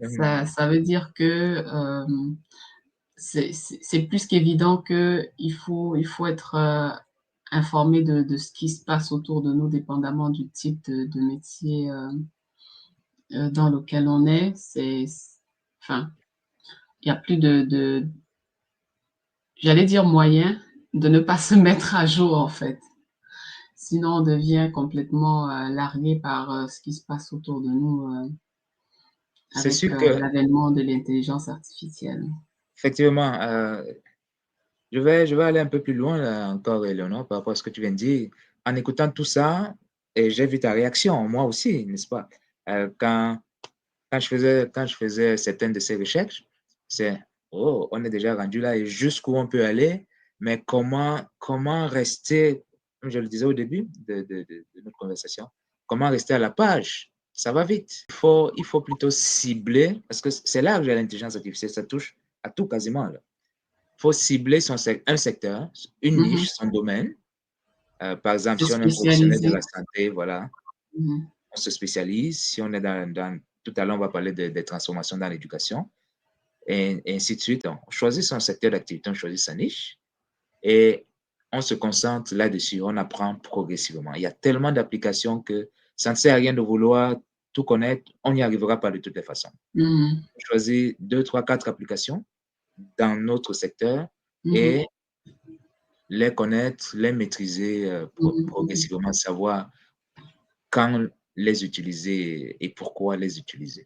Ça veut dire que, c'est plus qu'évident qu'il faut être, informé de ce qui se passe autour de nous dépendamment du type de métier, dans lequel on est. Enfin, il y a plus de j'allais dire moyen de ne pas se mettre à jour, en fait. Sinon on devient complètement, largué par, ce qui se passe autour de nous, C'est avec, sûr que, l'avènement de l'intelligence artificielle. effectivement, je vais aller un peu plus loin là, encore, Eleonore, par rapport à ce que tu viens de dire. En écoutant tout ça, et j'ai vu ta réaction, moi aussi, n'est-ce pas? Quand, quand je faisais certaines de ces recherches, c'est, oh, on est déjà rendu là et jusqu'où on peut aller, mais comment rester, comme je le disais au début de notre conversation, comment rester à la page? Ça va vite. Il faut plutôt cibler, parce que c'est là que j'ai l'intelligence artificielle, ça touche à tout quasiment, là. Il faut cibler un secteur, une Mmh mh. niche, son domaine. Par exemple, Se si on est un professionnel de la spécialiser. santé, voilà, Mmh mh. on se spécialise. Si on est tout à l'heure, on va parler des transformations dans l'éducation et ainsi de suite. On choisit son secteur d'activité, on choisit sa niche et on se concentre là-dessus. On apprend progressivement. Il y a tellement d'applications que ça ne sert à rien de vouloir tout connaître. On n'y arrivera pas de toutes les façons. Mmh mh. On choisit 2, 3, 4 applications dans notre secteur Mmh mh. et les connaître, les maîtriser Mmh mh. Mmh mh. progressivement, savoir quand les utiliser et pourquoi les utiliser.